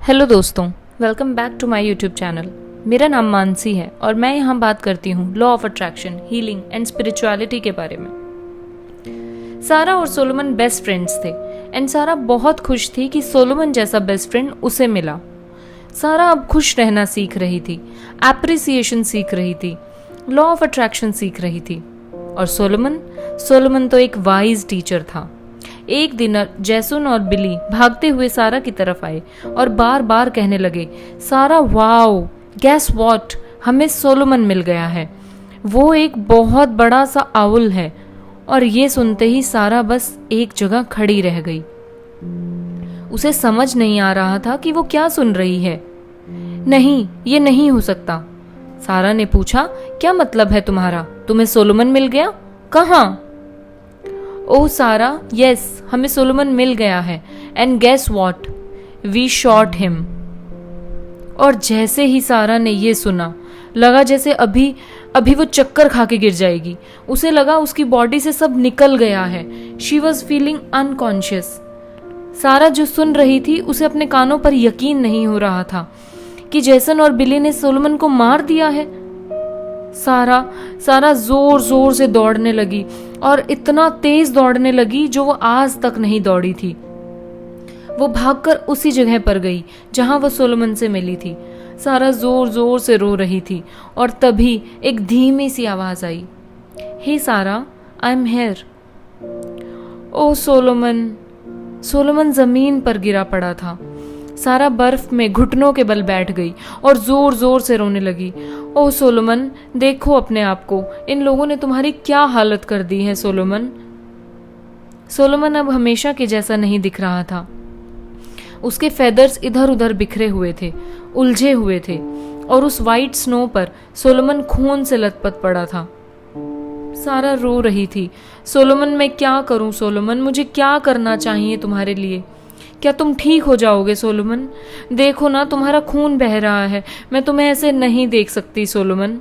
Hello दोस्तों, welcome back to my YouTube channel. मेरा नाम मानसी है और मैं यहाँ बात करती हूँ law of attraction, healing and spirituality के बारे में। सारा और सोलोमन बेस्ट फ्रेंड्स थे एंड सारा बहुत खुश थी कि सोलोमन जैसा बेस्ट फ्रेंड उसे मिला। सारा अब खुश रहना सीख रही थी, एप्रिसिएशन सीख रही थी, लॉ ऑफ अट्रैक्शन सीख रही थी। और सोलोमन तो एक वाइज टीचर था। एक दिन जैसुन और बिली भागते हुए सारा की तरफ आए और बार बार कहने लगे, सारा वाओ, गेस व्हाट, हमें सोलोमन मिल गया है। वो एक बहुत बड़ा सा आउल है। और ये सुनते ही सारा बस एक जगह खड़ी रह गई। उसे समझ नहीं आ रहा था कि वो क्या सुन रही है। नहीं, ये नहीं हो सकता। सारा ने पूछा, क्या मतलब है तुम्हारा? तुम्हें सोलोमन मिल गया? कहाँ? ओह सारा, यस, हमें सोलोमन मिल गया है and guess what, we shot him. और जैसे ही सारा ने ये सुना, लगा जैसे अभी वो चक्कर खा के गिर जाएगी। उसे लगा उसकी बॉडी से सब निकल गया है। She was feeling unconscious. सारा जो सुन रही थी उसे अपने कानों पर यकीन नहीं हो रहा था कि जैसन और बिली ने सोलोमन को मार दिया है। सारा जोर जोर से दौड़ने लगी और इतना तेज दौड़ने लगी जो वो आज तक नहीं दौड़ी थी। वो भागकर उसी जगह पर गई जहां वो सोलोमन से मिली थी। सारा जोर जोर से रो रही थी और तभी एक धीमी सी आवाज आई, hey Sarah, I am here. Oh Solomon जमीन पर गिरा पड़ा था। सारा बर्फ में घुटनों के बल बैठ गई और जोर जोर से रोने लगी। ओह सोलोमन, देखो अपने आप को, इन लोगों ने तुम्हारी क्या हालत कर दी है। सोलोमन अब हमेशा के जैसा नहीं दिख रहा था। उसके फेदर्स इधर उधर बिखरे हुए थे, उलझे हुए थे और उस वाइट स्नो पर सोलोमन खून से लथपथ पड़ा था। सारा रो रही थी, सोलोमन, मैं क्या करूं? सोलोमन, मुझे क्या करना चाहिए तुम्हारे लिए? क्या तुम ठीक हो जाओगे? सोलोमन, देखो ना, तुम्हारा खून बह रहा है। मैं तुम्हें ऐसे नहीं देख सकती। सोलोमन।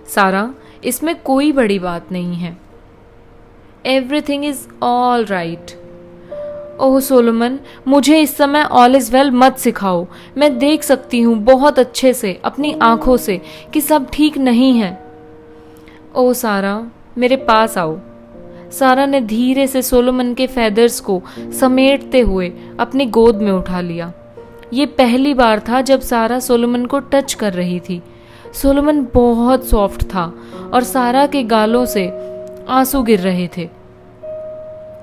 सारा, इसमें कोई बड़ी बात नहीं है। Everything is all right. Oh Solomon, मुझे इस समय ऑल इज वेल मत सिखाओ। मैं देख सकती हूँ बहुत अच्छे से अपनी आंखों से कि सब ठीक नहीं है। ओह सारा, मेरे पास आओ। सारा ने धीरे से सोलोमन के फेदर्स को समेटते हुए अपनी गोद में उठा लिया। ये पहली बार था जब सारा सोलोमन को टच कर रही थी। सोलोमन बहुत सॉफ्ट था और सारा के गालों से आंसू गिर रहे थे।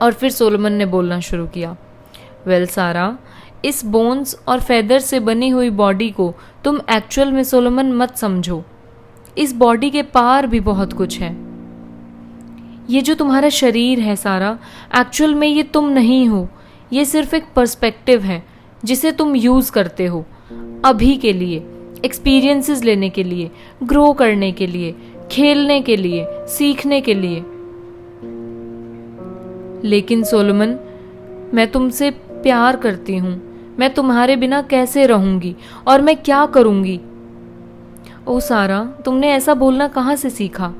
और फिर सोलोमन ने बोलना शुरू किया, वेल सारा, इस बोन्स और फेदर से बनी हुई बॉडी को तुम एक्चुअल में सोलोमन मत समझो। इस बॉडी के पार भी बहुत कुछ है। ये जो तुम्हारा शरीर है सारा, एक्चुअल में ये तुम नहीं हो। ये सिर्फ एक पर्सपेक्टिव है जिसे तुम यूज करते हो अभी के लिए, एक्सपीरियंसेस लेने के लिए, ग्रो करने के लिए, खेलने के लिए, सीखने के लिए। लेकिन सोलोमन, मैं तुमसे प्यार करती हूं। मैं तुम्हारे बिना कैसे रहूंगी और मैं क्या करूंगी? ओ सारा, तुमने ऐसा बोलना कहाँ से सीखा?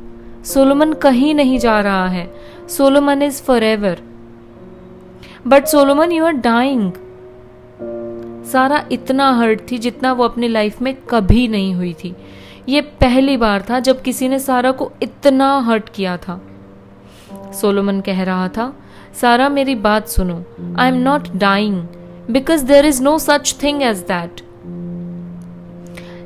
सोलोमन कहीं नहीं जा रहा है। Solomon is forever. But Solomon, you are dying. Sarah इतना हर्ट थी जितना वो अपनी लाइफ में कभी नहीं हुई थी। ये पहली बार था जब किसी ने सारा को इतना हर्ट किया था। सोलोमन कह रहा था, सारा मेरी बात सुनो, I am not dying because there is no such thing as that.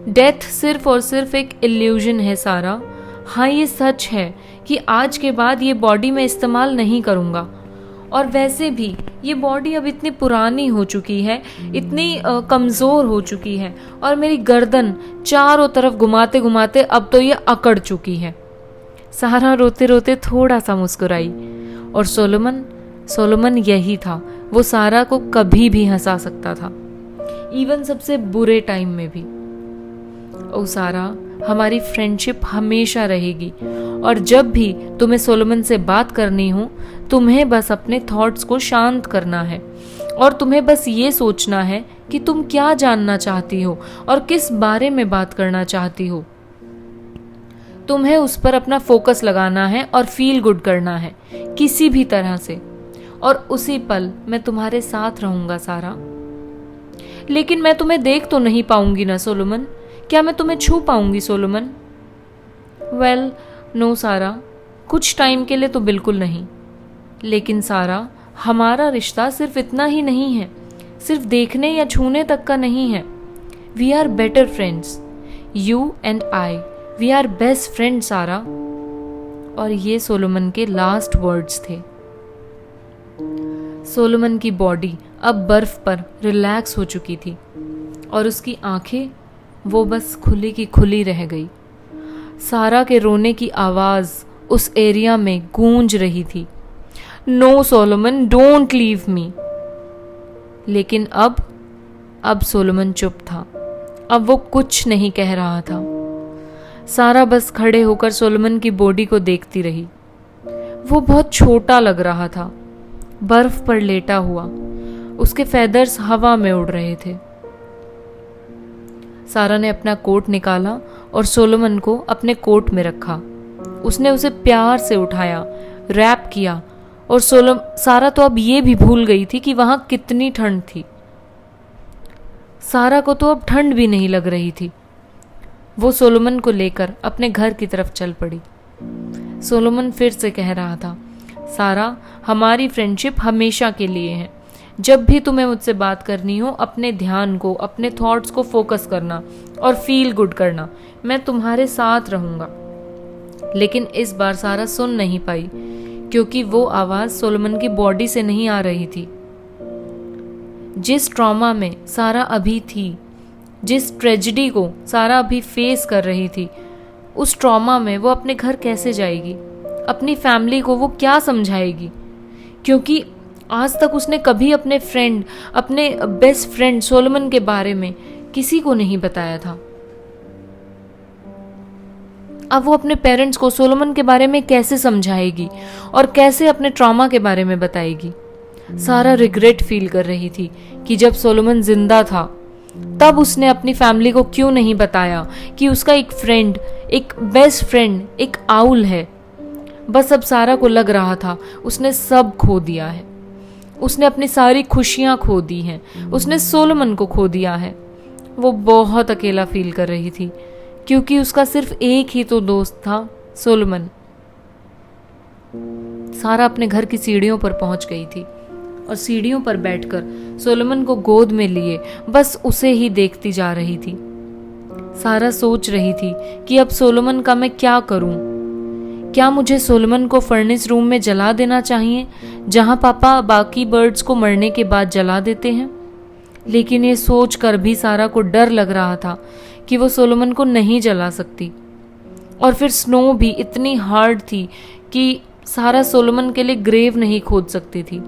Death सिर्फ और सिर्फ एक इल्यूजन है सारा। हाँ, ये सच है कि आज के बाद ये बॉडी मैं इस्तेमाल नहीं करूँगा। और वैसे भी ये बॉडी अब इतनी पुरानी हो चुकी है, इतनी कमज़ोर हो चुकी है और मेरी गर्दन चारों तरफ घुमाते घुमाते अब तो ये अकड़ चुकी है। सारा रोते रोते थोड़ा सा मुस्कुराई। और सोलोमन यही था, वो सारा को कभी भी हंसा सकता था, इवन सबसे बुरे टाइम में भी। ओ सारा, हमारी फ्रेंडशिप हमेशा रहेगी और जब भी तुम्हें सोलोमन से बात करनी हो, तुम्हें बस अपने थॉट्स को शांत करना है और तुम्हें बस ये सोचना है कि तुम क्या जानना चाहती हो और किस बारे में बात करना चाहती हो। तुम्हें उस पर अपना फोकस लगाना है और फील गुड करना है किसी भी तरह से, और उसी पल मैं तुम्हारे साथ रहूंगा सारा। लेकिन मैं तुम्हें देख तो नहीं पाऊंगी ना सोलोमन? क्या मैं तुम्हें छू पाऊंगी सोलोमन? वेल, नो सारा, कुछ टाइम के लिए तो बिल्कुल नहीं। लेकिन सारा, हमारा रिश्ता सिर्फ इतना ही नहीं है, सिर्फ देखने या छूने तक का नहीं है। We are better friends, you and I, we are best friend Sarah. और ये सोलोमन के लास्ट वर्ड्स थे। सोलोमन की बॉडी अब बर्फ पर रिलैक्स हो चुकी थी और उसकी आंखें वो बस खुली की खुली रह गई। सारा के रोने की आवाज़ उस एरिया में गूंज रही थी, no Solomon, don't leave me. लेकिन अब सोलोमन चुप था। अब वो कुछ नहीं कह रहा था। सारा बस खड़े होकर सोलोमन की बॉडी को देखती रही। वो बहुत छोटा लग रहा था, बर्फ पर लेटा हुआ। उसके फेदर्स हवा में उड़ रहे थे। सारा ने अपना कोट निकाला और सोलोमन को अपने कोट में रखा। उसने उसे प्यार से उठाया, रैप किया और सारा तो अब ये भी भूल गई थी कि वहां कितनी ठंड थी। सारा को तो अब ठंड भी नहीं लग रही थी। वो सोलोमन को लेकर अपने घर की तरफ चल पड़ी। सोलोमन फिर से कह रहा था, सारा, हमारी फ्रेंडशिप हमेशा के लिए है। जब भी तुम्हें मुझसे बात करनी हो, अपने ध्यान को, अपने थॉट्स को फोकस करना और फील गुड करना। मैं तुम्हारे साथ रहूंगा। लेकिन इस बार सारा सुन नहीं पाई, क्योंकि वो आवाज़ सोलोमन की बॉडी से नहीं आ रही थी। जिस ट्रॉमा में सारा अभी थी, जिस ट्रेजेडी को सारा अभी फेस कर रही थी, उस ट्रॉमा में वो अपने घर कैसे जाएगी? अपनी फैमिली को वो क्या समझाएगी? क्योंकि आज तक उसने कभी अपने फ्रेंड, अपने बेस्ट फ्रेंड सोलोमन के बारे में किसी को नहीं बताया था। अब वो अपने पेरेंट्स को सोलोमन के बारे में कैसे समझाएगी और कैसे अपने ट्रॉमा के बारे में बताएगी? सारा रिग्रेट फील कर रही थी कि जब सोलोमन जिंदा था तब उसने अपनी फैमिली को क्यों नहीं बताया कि उसका एक फ्रेंड, एक बेस्ट फ्रेंड, एक आउल है। बस अब सारा को लग रहा था उसने सब खो दिया है। उसने अपनी सारी खुशियां खो दी हैं। उसने सोलोमन को खो दिया है। वो बहुत अकेला फील कर रही थी, क्योंकि उसका सिर्फ एक ही तो दोस्त था, सोलोमन। सारा अपने घर की सीढ़ियों पर पहुंच गई थी और सीढ़ियों पर बैठकर सोलोमन को गोद में लिए बस उसे ही देखती जा रही थी। सारा सोच रही थी कि अब सोलोमन का मैं क्या करूं? क्या मुझे सोलोमन को फर्नेस रूम में जला देना चाहिए, जहां पापा बाकी बर्ड्स को मरने के बाद जला देते हैं? लेकिन ये सोच कर भी सारा को डर लग रहा था कि वो सोलोमन को नहीं जला सकती। और फिर स्नो भी इतनी हार्ड थी कि सारा सोलोमन के लिए ग्रेव नहीं खोद सकती थी।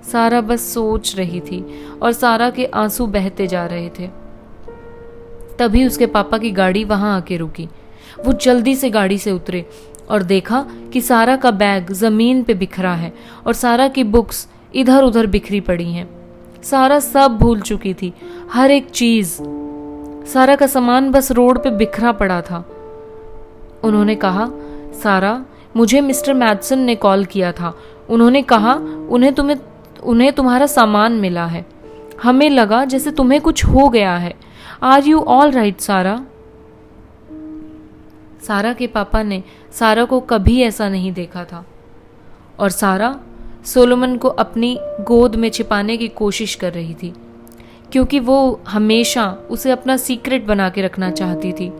सारा बस सोच रही थी और सारा के आंसू बहते जा रहे थे। तभी उसके पापा की गाड़ी वहां आके रुकी। वो जल्दी से गाड़ी से उतरे और देखा कि सारा का बैग जमीन पे बिखरा है और सारा की बुक्स इधर उधर बिखरी पड़ी हैं। सारा सब भूल चुकी थी, हर एक चीज। सारा का सामान बस रोड पे बिखरा पड़ा था। उन्होंने कहा, सारा, मुझे मिस्टर मैथसन ने कॉल किया था। उन्होंने कहा उन्हें तुम्हारा सामान मिला है। हमें लगा जैसे तुम्हें कुछ हो गया है। आर यू ऑल राइट सारा? सारा के पापा ने सारा को कभी ऐसा नहीं देखा था और सारा सोलोमन को अपनी गोद में छिपाने की कोशिश कर रही थी, क्योंकि वो हमेशा उसे अपना सीक्रेट बना के रखना चाहती थी।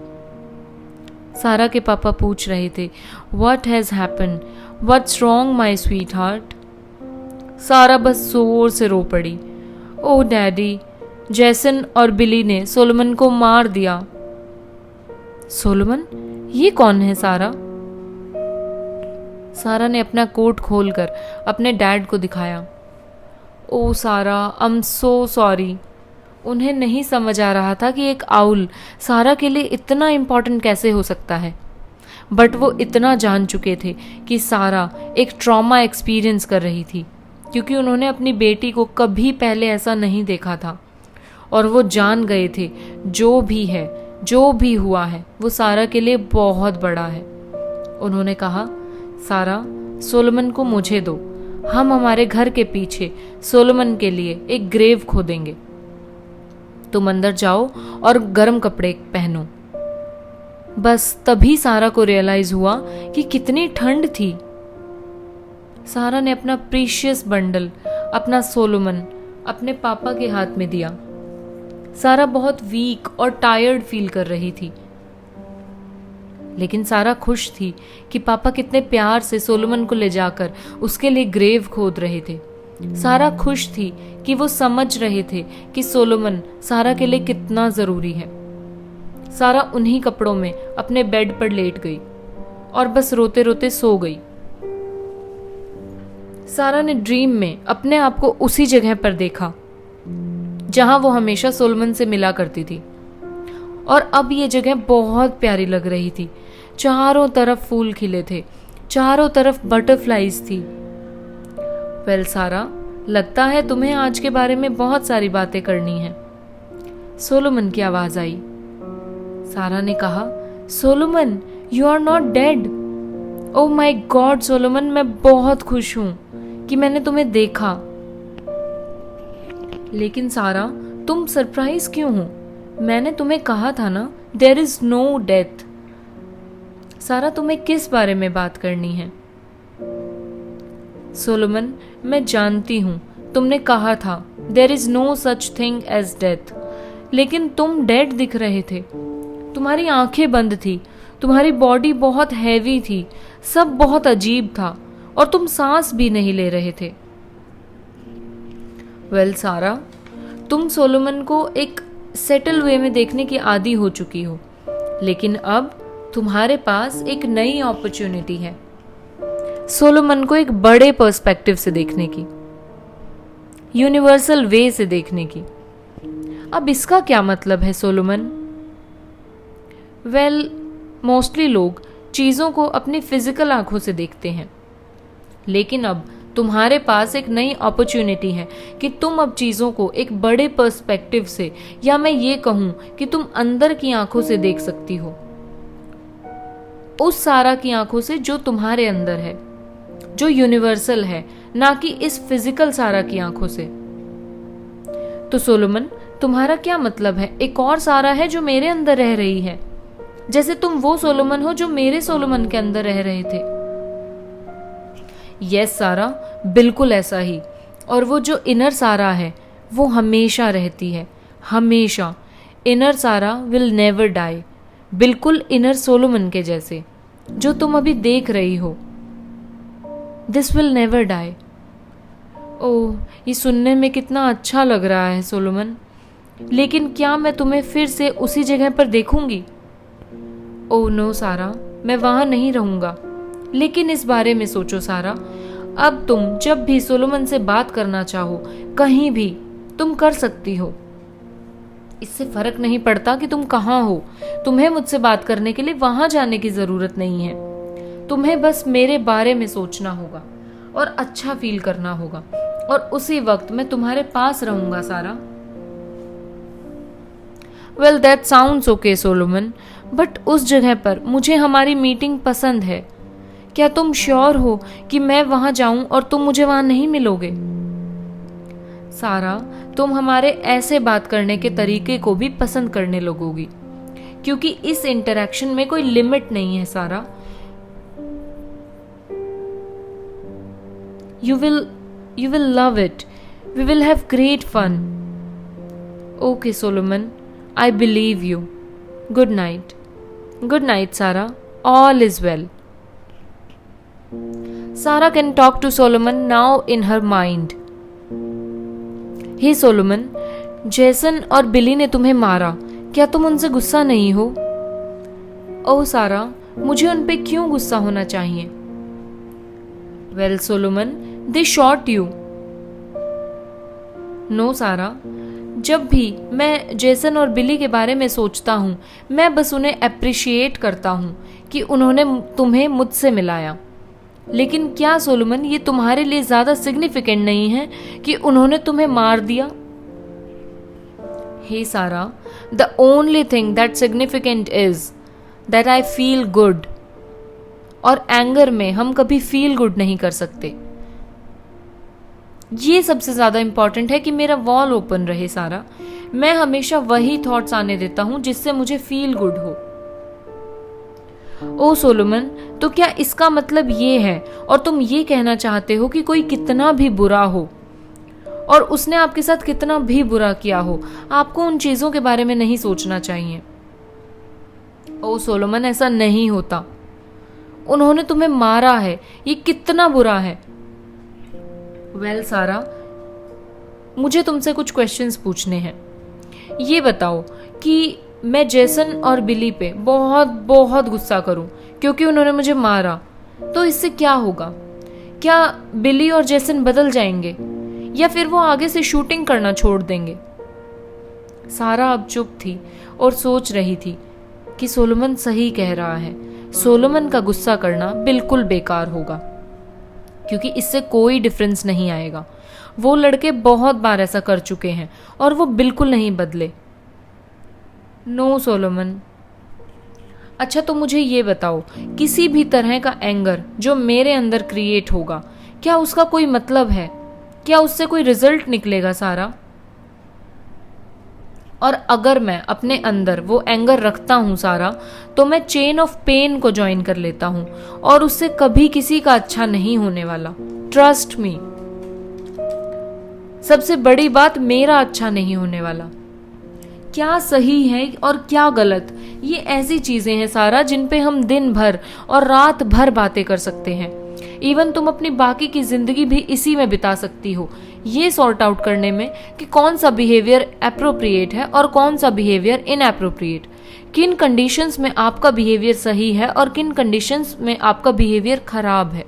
सारा के पापा पूछ रहे थे, what has happen? What's wrong my sweet heart? सारा बस जोर से रो पड़ी। ओह डैडी, जैसन और बिली ने सोलोमन को मार दिया। सोलोमन? ये कौन है सारा? सारा ने अपना कोट खोलकर अपने डैड को दिखाया। ओ सारा, आई एम सो सॉरी। उन्हें नहीं समझ आ रहा था कि एक आउल सारा के लिए इतना इम्पोर्टेंट कैसे हो सकता है। बट वो इतना जान चुके थे कि सारा एक ट्रॉमा एक्सपीरियंस कर रही थी, क्योंकि उन्होंने अपनी बेटी को कभी पहले ऐसा नहीं देखा था। और वो जान गए थे जो भी है, जो भी हुआ है, वो सारा के लिए बहुत बड़ा है। उन्होंने कहा, सारा, सोलोमन को मुझे दो। हम हमारे घर के पीछे सोलोमन के लिए एक ग्रेव खोदेंगे। तुम अंदर जाओ और गर्म कपड़े पहनो। बस तभी सारा को रियलाइज हुआ कि कितनी ठंड थी। सारा ने अपना प्रीशियस बंडल, अपना सोलोमन अपने पापा के हाथ में दिया। सारा बहुत वीक और टायर्ड फील कर रही थी, लेकिन सारा खुश थी कि पापा कितने प्यार से सोलोमन को ले जाकर उसके लिए ग्रेव खोद रहे थे। सारा खुश थी कि वो समझ रहे थे कि सोलोमन सारा के लिए कितना जरूरी है। सारा उन्हीं कपड़ों में अपने बेड पर लेट गई और बस रोते रोते सो गई। सारा ने ड्रीम में अपने आप को उसी जगह पर देखा जहां वो हमेशा सोलोमन से मिला करती थी, और अब ये जगह बहुत प्यारी लग रही थी। चारों तरफ फूल खिले थे, चारों तरफ बटरफ्लाईज थी। वेल सारा, लगता है तुम्हें आज के बारे में बहुत सारी बातें करनी है। सोलोमन की आवाज आई। सारा ने कहा, Solomon, you are not dead. Oh my God Solomon, मैं बहुत खुश हूं कि मैंने तुम्हें देखा। लेकिन सारा, तुम सरप्राइज क्यों हो? मैंने तुम्हें कहा था ना, देयर इज नो डेथ। सारा, तुम्हें किस बारे में बात करनी है? सोलोमन, मैं जानती हूं तुमने कहा था there is no such thing as death, लेकिन तुम डेड दिख रहे थे। तुम्हारी आंखें बंद थी, तुम्हारी बॉडी बहुत हैवी थी, सब बहुत अजीब था, और तुम सांस भी नहीं ले रहे थे। वेल सारा, तुम सोलोमन को एक सेटल वे में देखने की आदी हो चुकी हो, लेकिन अब तुम्हारे पास एक नई अपॉर्चुनिटी है सोलोमन को एक बड़े पर्सपेक्टिव से देखने की, यूनिवर्सल वे से देखने की। अब इसका क्या मतलब है सोलोमन? वेल, मोस्टली लोग चीजों को अपनी फिजिकल आंखों से देखते हैं, लेकिन अब तुम्हारे पास एक नई अपॉर्चुनिटी है कि तुम अब चीजों को एक बड़े पर्सपेक्टिव से, या मैं ये कहूं कि तुम अंदर की आंखों से देख सकती हो, उस सारा की आंखों से जो तुम्हारे अंदर है, जो यूनिवर्सल है, ना कि इस फिजिकल सारा की आंखों से। तो सोलोमन, तुम्हारा क्या मतलब है? एक और सारा है जो मेरे अंदर रह रही है, जैसे तुम वो सोलोमन हो जो मेरे सोलोमन के अंदर रह रहे थे। यस सारा, बिल्कुल ऐसा ही। और वो जो इनर सारा है वो हमेशा रहती है, हमेशा। Inner Sara will never die, बिल्कुल इनर सोलोमन के जैसे जो तुम अभी देख रही हो। This will never die. Oh, ये सुनने में कितना अच्छा लग रहा है सोलोमन, लेकिन क्या मैं तुम्हें फिर से उसी जगह पर देखूंगी? ओह नो सारा, मैं वहां नहीं रहूंगा। लेकिन इस बारे में सोचो सारा, अब तुम जब भी सोलोमन से बात करना चाहो, कहीं भी तुम कर सकती हो। इससे फर्क नहीं पड़ता कि तुम कहाँ हो, तुम्हें मुझसे बात करने के लिए वहां जाने की जरूरत नहीं है। तुम्हें बस मेरे बारे में सोचना होगा और अच्छा फील करना होगा, और उसी वक्त मैं तुम्हारे पास रहूंगा सारा। Well that sounds okay Solomon, but उस जगह पर मुझे हमारी मीटिंग पसंद है। क्या तुम श्योर हो कि मैं वहां जाऊं और तुम मुझे वहां नहीं मिलोगे? सारा, तुम हमारे ऐसे बात करने के तरीके को भी पसंद करने लगोगी, क्योंकि इस इंटरेक्शन में कोई लिमिट नहीं है सारा। You will love it. We will have great fun. Okay, Solomon. I believe you. Good night. Good night, Sarah. All is well. Sarah can talk to Solomon now in her mind. Hey Solomon, Jason और बिली ने तुम्हें मारा, क्या तुम उनसे गुस्सा नहीं हो? ओह सारा, मुझे उन पे क्यों गुस्सा होना चाहिए? Well, Solomon, they shot you. No, सारा, जब भी मैं जेसन और बिली के बारे में सोचता हूँ, मैं बस उन्हें अप्रिशिएट करता हूँ कि उन्होंने तुम्हें मुझसे मिलाया। लेकिन क्या सोलोमन, ये तुम्हारे लिए ज्यादा सिग्निफिकेंट नहीं है कि उन्होंने तुम्हें मार दिया? हे सारा, the only thing that significant is that I feel good, और एंगर में हम कभी फील गुड नहीं कर सकते। ये सबसे ज़्यादा इम्पॉर्टेंट है कि मेरा वॉल ओपन रहे सारा। मैं हमेशा वही थॉट्स आने देता हूँ जिससे मुझे फील गुड हो। ओ सोलोमन, तो क्या इसका मतलब ये है और तुम ये कहना चाहते हो कि कोई कितना भी बुरा हो और उसने आपके साथ कितना भी बुरा किया हो, आपको उन चीज़ों के बारे में नहीं सोचना चाहिए? ओ सोलोमन, ऐसा नहीं होता। उन्होंने तुम्हें मारा है, ये कितना बुरा है। वेल सारा, मुझे तुमसे कुछ क्वेश्चंस पूछने हैं। ये बताओ कि मैं जेसन और बिली पे बहुत बहुत गुस्सा करूं क्योंकि उन्होंने मुझे मारा, तो इससे क्या होगा? क्या बिली और जेसन बदल जाएंगे या फिर वो आगे से शूटिंग करना छोड़ देंगे? सारा अब चुप थी और सोच रही थी कि सोलोमन सही कह रहा है। सोलोमन का गुस्सा करना बिल्कुल बेकार होगा क्योंकि इससे कोई डिफरेंस नहीं आएगा। वो लड़के बहुत बार ऐसा कर चुके हैं और वो बिल्कुल नहीं बदले। No Solomon. अच्छा, तो मुझे ये बताओ, किसी भी तरह का एंगर जो मेरे अंदर क्रिएट होगा, क्या उसका कोई मतलब है? क्या उससे कोई रिजल्ट निकलेगा सारा? और अगर मैं अपने अंदर वो एंगर रखता हूँ सारा, तो मैं चेन ऑफ पेन को ज्वाइन कर लेता हूँ और उससे कभी किसी का अच्छा नहीं होने वाला। Trust me. सबसे बड़ी बात, मेरा अच्छा नहीं होने वाला। क्या सही है और क्या गलत, ये ऐसी चीजें हैं सारा जिन पे हम दिन भर और रात भर बातें कर सकते हैं। इवन तुम अपनी बाकी की जिंदगी भी इसी में बिता सकती हो, ये सॉर्ट आउट करने में कि कौन सा बिहेवियर एप्रोप्रिएट है और कौन सा बिहेवियर इनएप्रोप्रिएट, किन कंडीशंस में आपका बिहेवियर सही है और किन कंडीशंस में आपका बिहेवियर खराब है।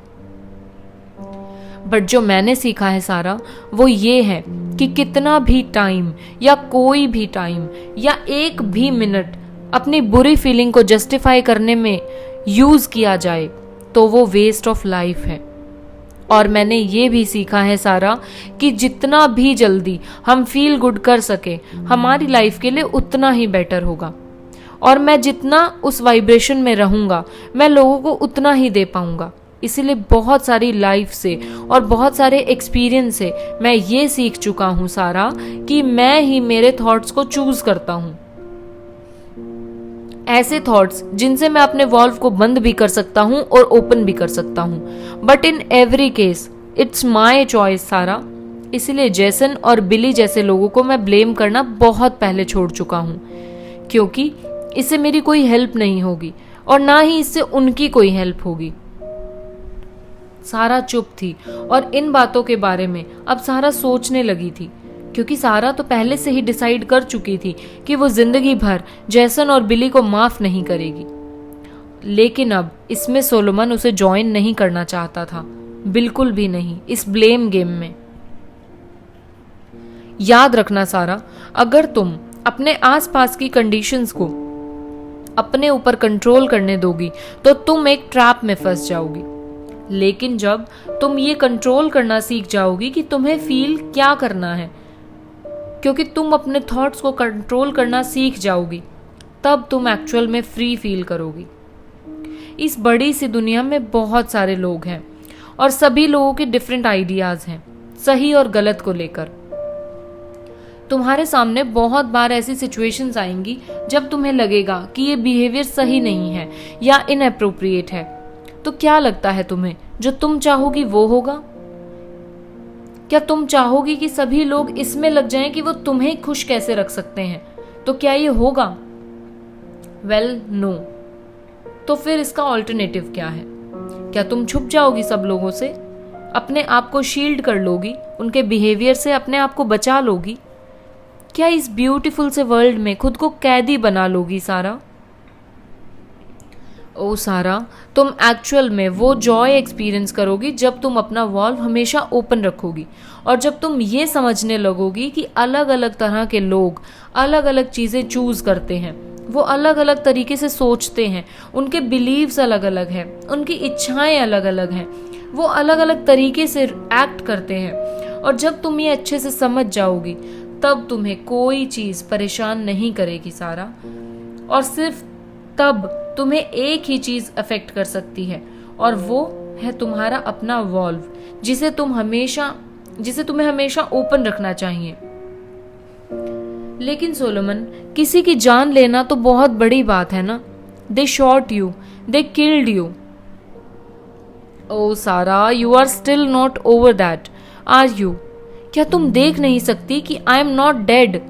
बट जो मैंने सीखा है सारा, वो ये है कि कितना भी टाइम या कोई भी टाइम या एक भी मिनट अपनी बुरी फीलिंग को जस्टिफाई करने में यूज किया जाए तो वो वेस्ट ऑफ लाइफ है। और मैंने ये भी सीखा है सारा कि जितना भी जल्दी हम फील गुड कर सके हमारी लाइफ के लिए उतना ही बेटर होगा। और मैं जितना उस वाइब्रेशन में रहूंगा मैं लोगों को उतना ही दे पाऊंगा। इसीलिए बहुत सारी लाइफ से और बहुत सारे एक्सपीरियंस से मैं ये सीख चुका हूँ सारा कि मैं ही मेरे थॉट्स को चूज करता हूँ। ऐसे थॉट्स जिनसे मैं अपने वॉल्व को बंद भी कर सकता हूँ और ओपन भी कर सकता हूँ। But in every case it's my choice सारा। इसलिए जेसन और बिली जैसे लोगों को मैं ब्लेम करना बहुत पहले छोड़ चुका हूँ, क्योंकि इससे मेरी कोई हेल्प नहीं होगी और ना ही इससे उनकी कोई हेल्प होगी। सारा चुप थी और इन बातों के बारे में अब सारा सोचने लगी थी, क्योंकि सारा तो पहले से ही डिसाइड कर चुकी थी कि वो जिंदगी भर जेसन और बिली को माफ नहीं करेगी। लेकिन अब इसमें सोलोमन उसे ज्वाइन नहीं करना चाहता था, बिल्कुल भी नहीं, इस ब्लेम गेम में। याद रखना सारा, अगर तुम अपने आसपास की कंडीशंस को अपने ऊपर कंट्रोल करने दोगी तो तुम एक ट्रैप में फंस जाओगी। लेकिन जब तुम ये कंट्रोल करना सीख जाओगी कि तुम्हें फील क्या करना है, क्योंकि तुम अपने थॉट्स को कंट्रोल करना सीख जाओगी, तब तुम एक्चुअल में फ्री फील करोगी। इस बड़ी सी दुनिया में बहुत सारे लोग हैं और सभी लोगों के डिफरेंट आइडियाज हैं सही और गलत को लेकर। तुम्हारे सामने बहुत बार ऐसी सिचुएशंस आएंगी जब तुम्हें लगेगा कि ये बिहेवियर सही नहीं है या इनएप्रोप्रिएट है। तो क्या लगता है तुम्हें, जो तुम चाहोगी वो होगा? क्या तुम चाहोगी कि सभी लोग इसमें लग जाएं कि वो तुम्हें खुश कैसे रख सकते हैं? तो क्या ये होगा? Well no. तो फिर इसका ऑल्टरनेटिव क्या है? क्या तुम छुप जाओगी सब लोगों से, अपने आप को शील्ड कर लोगी, उनके बिहेवियर से अपने आप को बचा लोगी? क्या इस ब्यूटीफुल से वर्ल्ड में खुद को कैदी बना लोगी सारा? ओ सारा, तुम एक्चुअल में वो जॉय एक्सपीरियंस करोगी जब तुम अपना वॉल्व हमेशा ओपन रखोगी और जब तुम ये समझने लगोगी कि अलग अलग तरह के लोग अलग अलग चीज़ें चूज करते हैं, वो अलग अलग तरीके से सोचते हैं, उनके बिलीव्स अलग अलग हैं, उनकी इच्छाएं अलग अलग हैं, वो अलग अलग तरीके से एक्ट करते हैं। और जब तुम ये अच्छे से समझ जाओगी तब तुम्हें कोई चीज़ परेशान नहीं करेगी सारा। और सिर्फ तब तुम्हें एक ही चीज अफेक्ट कर सकती है और वो है तुम्हारा अपना वॉल्व, जिसे तुम हमेशा जिसे तुम्हें हमेशा ओपन रखना चाहिए। लेकिन सोलोमन, किसी की जान लेना तो बहुत बड़ी बात है ना। They shot you, they killed you. Oh Sara, you are still not over that, are you? क्या तुम देख नहीं सकती कि I am not dead,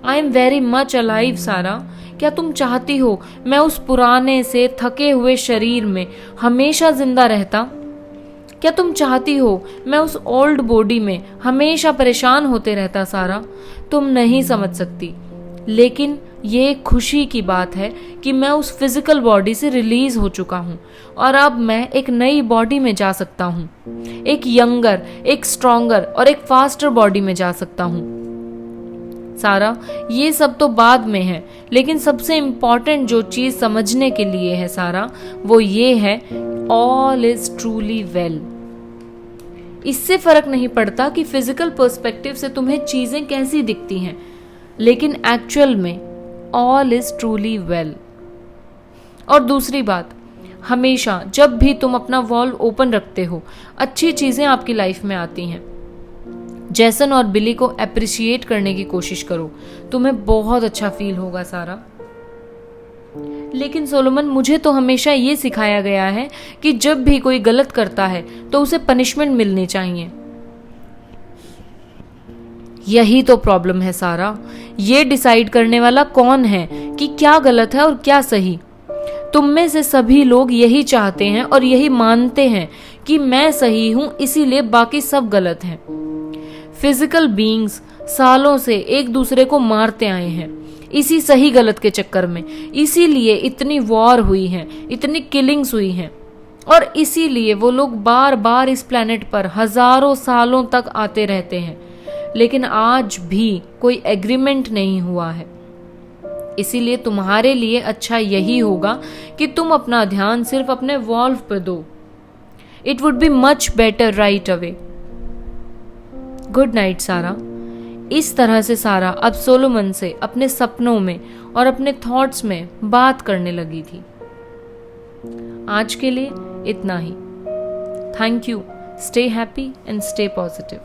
I am very much alive? Sara, क्या तुम चाहती हो मैं उस पुराने से थके हुए शरीर में हमेशा जिंदा रहता? क्या तुम चाहती हो मैं उस ओल्ड बॉडी में हमेशा परेशान होते रहता? सारा, तुम नहीं समझ सकती, लेकिन ये खुशी की बात है कि मैं उस फिजिकल बॉडी से रिलीज हो चुका हूँ और अब मैं एक नई बॉडी में जा सकता हूँ, एक यंगर, एक स्ट्रॉन्गर और एक फास्टर बॉडी में जा सकता हूँ। सारा, ये सब तो बाद में है, लेकिन सबसे इम्पॉर्टेंट जो चीज समझने के लिए है सारा, वो ये है, ऑल इज ट्रूली वेल। इससे फर्क नहीं पड़ता कि फिजिकल पर्सपेक्टिव से तुम्हें चीजें कैसी दिखती हैं, लेकिन एक्चुअल में ऑल इज ट्रूली वेल। और दूसरी बात, हमेशा जब भी तुम अपना वॉल्व ओपन रखते हो, अच्छी चीजें आपकी लाइफ में आती हैं। जैसन और बिली को अप्रिशिएट करने की कोशिश करो, तुम्हें बहुत अच्छा फील होगा सारा। लेकिन सोलोमन, मुझे तो हमेशा ये सिखाया गया है कि जब भी कोई गलत करता है तो उसे पनिशमेंट मिलनी चाहिए। यही तो प्रॉब्लम है सारा। ये डिसाइड करने वाला कौन है कि क्या गलत है और क्या सही? तुम में से सभी लोग यही चाहते हैं और यही मानते हैं कि मैं सही हूं, इसीलिए बाकी सब गलत हैं। फिजिकल बीइंग्स सालों से एक दूसरे को मारते आए हैं इसी सही गलत के चक्कर में। इसीलिए इतनी वॉर हुई है, इतनी किलिंग्स हुई हैं, और इसीलिए वो लोग बार बार इस प्लेनेट पर हजारों सालों तक आते रहते हैं, लेकिन आज भी कोई एग्रीमेंट नहीं हुआ है। इसीलिए तुम्हारे लिए अच्छा यही होगा कि तुम अपना ध्यान सिर्फ अपने वॉल्व पर दो। It would be much better right away. Good night सारा। इस तरह से सारा अब सोलोमन से अपने सपनों में और अपने थॉट्स में बात करने लगी थी। आज के लिए इतना ही। Thank you. Stay happy and stay positive.